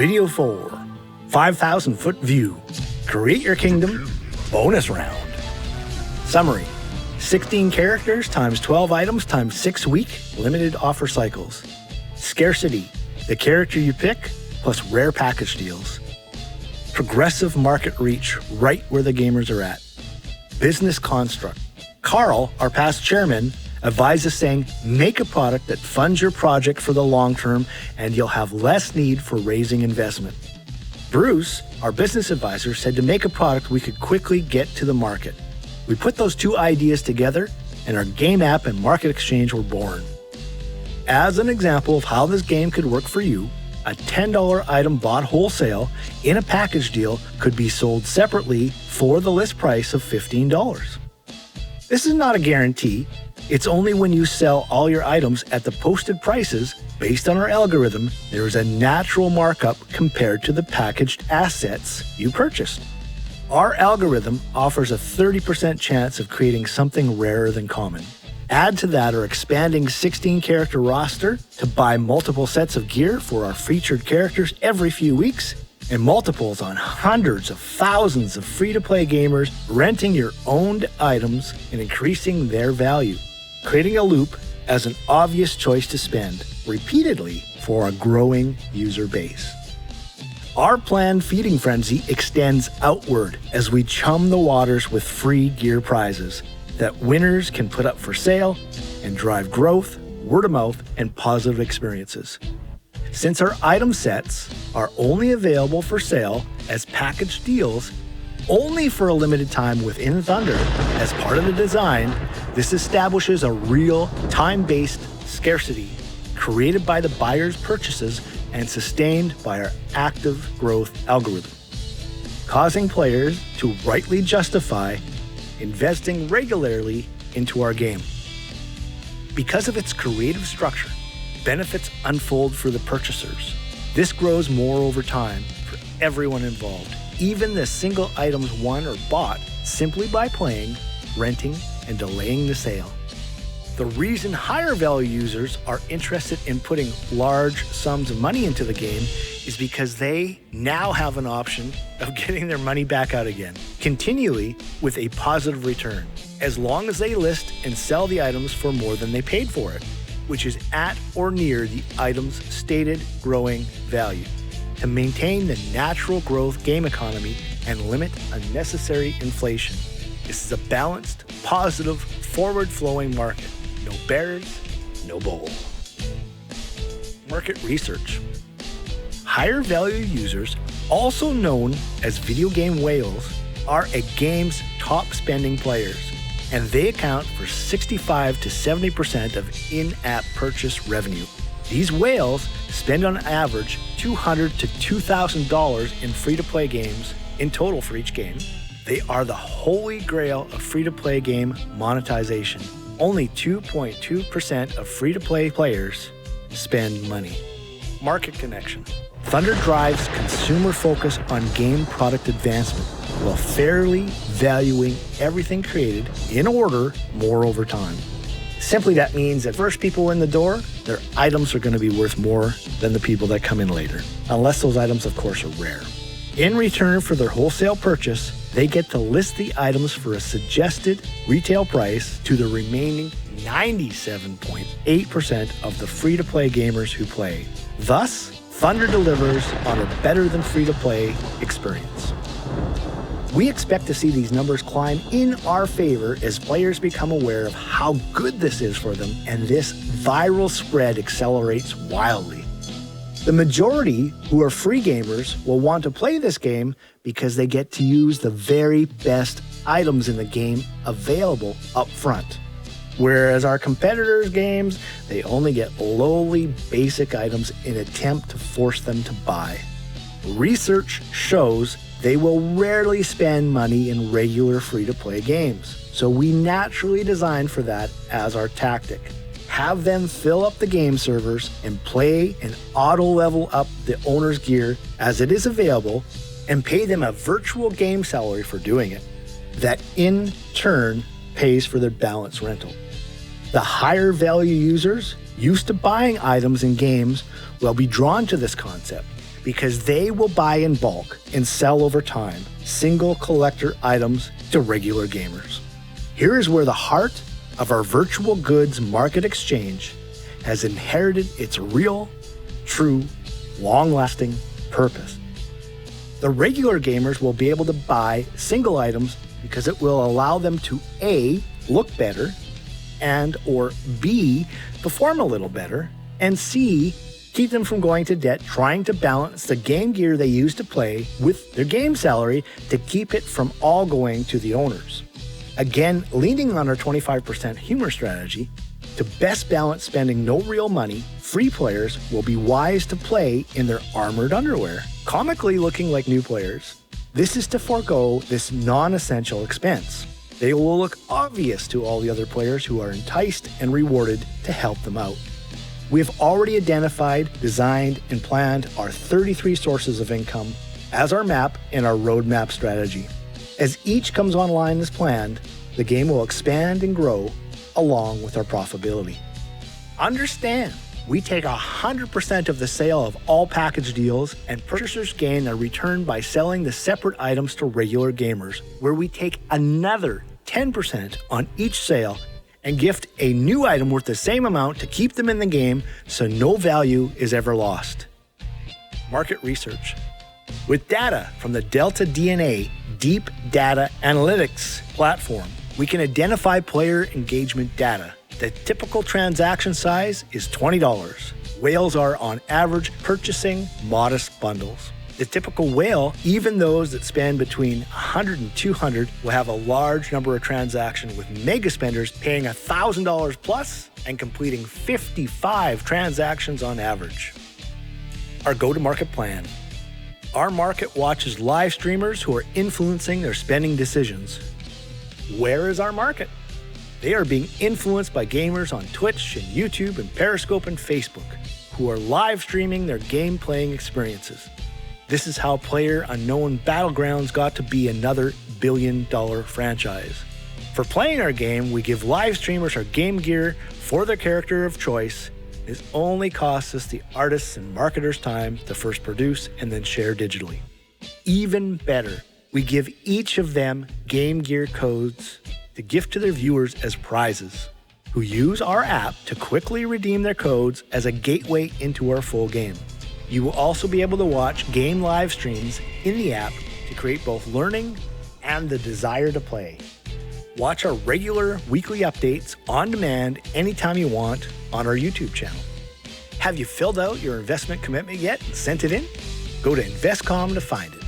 Video 4, 5,000 foot view. Create your kingdom, bonus round. Summary, 16 characters times 12 items times 6 week limited offer cycles. Scarcity, the character you pick plus rare package deals. Progressive market reach right where the gamers are at. Business construct. Carl, our past chairman, advises saying, make a product that funds your project for the long term and you'll have less need for raising investment. Bruce, our business advisor, said to make a product we could quickly get to the market. We put those two ideas together and our game app and market exchange were born. As an example of how this game could work for you, a $10 item bought wholesale in a package deal could be sold separately for the list price of $15. This is not a guarantee. It's only when you sell all your items at the posted prices based on our algorithm, there is a natural markup compared to the packaged assets you purchased. Our algorithm offers a 30% chance of creating something rarer than common. Add to that our expanding 16-character roster to buy multiple sets of gear for our featured characters every few weeks, and multiples on hundreds of thousands of free-to-play gamers renting your owned items and increasing their value, creating a loop as an obvious choice to spend repeatedly for a growing user base. Our planned feeding frenzy extends outward as we chum the waters with free gear prizes that winners can put up for sale and drive growth, word of mouth, and positive experiences. Since our item sets are only available for sale as package deals only for a limited time within Thunder as part of the design, this establishes a real time-based scarcity created by the buyer's purchases and sustained by our active growth algorithm, causing players to rightly justify investing regularly into our game. Because of its creative structure, benefits unfold for the purchasers. This grows more over time for everyone involved, even the single items won or bought simply by playing, renting, and delaying the sale. The reason higher value users are interested in putting large sums of money into the game is because they now have an option of getting their money back out again, continually with a positive return, as long as they list and sell the items for more than they paid for it, which is at or near the item's stated growing value, to maintain the natural growth game economy and limit unnecessary inflation. This is a balanced, positive, forward-flowing market. No bears, no bull. Market research. Higher value users, also known as video game whales, are a game's top spending players, and they account for 65 to 70% of in-app purchase revenue. These whales spend on average $200 to $2,000 in free-to-play games in total for each game. They are the holy grail of free-to-play game monetization. Only 2.2% of free-to-play players spend money. Market connection. Thunder drives consumer focus on game product advancement while fairly valuing everything created in order more over time. Simply that means that first people in the door, their items are going to be worth more than the people that come in later, unless those items, of course, are rare. In return for their wholesale purchase, they get to list the items for a suggested retail price to the remaining 97.8% of the free-to-play gamers who play. Thus, Thunder delivers on a better-than-free-to-play experience. We expect to see these numbers climb in our favor as players become aware of how good this is for them, and this viral spread accelerates wildly. The majority who are free gamers will want to play this game because they get to use the very best items in the game available up front. Whereas our competitors' games, they only get lowly basic items in an attempt to force them to buy. Research shows they will rarely spend money in regular free-to-play games, so we naturally designed for that as our tactic. Have them fill up the game servers and play and auto-level up the owner's gear as it is available, and pay them a virtual game salary for doing it. That in turn pays for their balance rental. The higher value users used to buying items in games will be drawn to this concept because they will buy in bulk and sell over time single collector items to regular gamers. Here is where the heart of our virtual goods market exchange has inherited its real, true, long-lasting purpose. The regular gamers will be able to buy single items because it will allow them to A, look better, and or B, perform a little better, and C, keep them from going to debt trying to balance the game gear they use to play with their game salary to keep it from all going to the owners. Again, leaning on our 25% humor strategy, to best balance spending no real money, free players will be wise to play in their armored underwear, comically looking like new players. This is to forego this non-essential expense. They will look obvious to all the other players who are enticed and rewarded to help them out. We have already identified, designed, and planned our 33 sources of income as our map and our roadmap strategy. As each comes online as planned, the game will expand and grow along with our profitability. Understand, we take 100% of the sale of all package deals, and purchasers gain a return by selling the separate items to regular gamers, where we take another 10% on each sale and gift a new item worth the same amount to keep them in the game so no value is ever lost. Market research. With data from the Delta DNA Deep Data Analytics platform, we can identify player engagement data. The typical transaction size is $20. Whales are on average purchasing modest bundles. The typical whale, even those that spend between $100 and $200, will have a large number of transactions, with mega spenders paying $1,000 plus and completing 55 transactions on average. Our go-to-market plan. Our market watches live streamers who are influencing their spending decisions. Where is our market? They are being influenced by gamers on Twitch and YouTube and Periscope and Facebook, who are live streaming their game playing experiences. This is how PlayerUnknown Battlegrounds got to be another billion-dollar franchise. For playing our game, we give live streamers our game gear for their character of choice. It only costs us the artists' and marketers' time to first produce and then share digitally. Even better, we give each of them game gear codes to gift to their viewers as prizes, who use our app to quickly redeem their codes as a gateway into our full game. You will also be able to watch game live streams in the app to create both learning and the desire to play. Watch our regular weekly updates on demand anytime you want on our YouTube channel. Have you filled out your investment commitment yet and sent it in? Go to InvestCom to find it.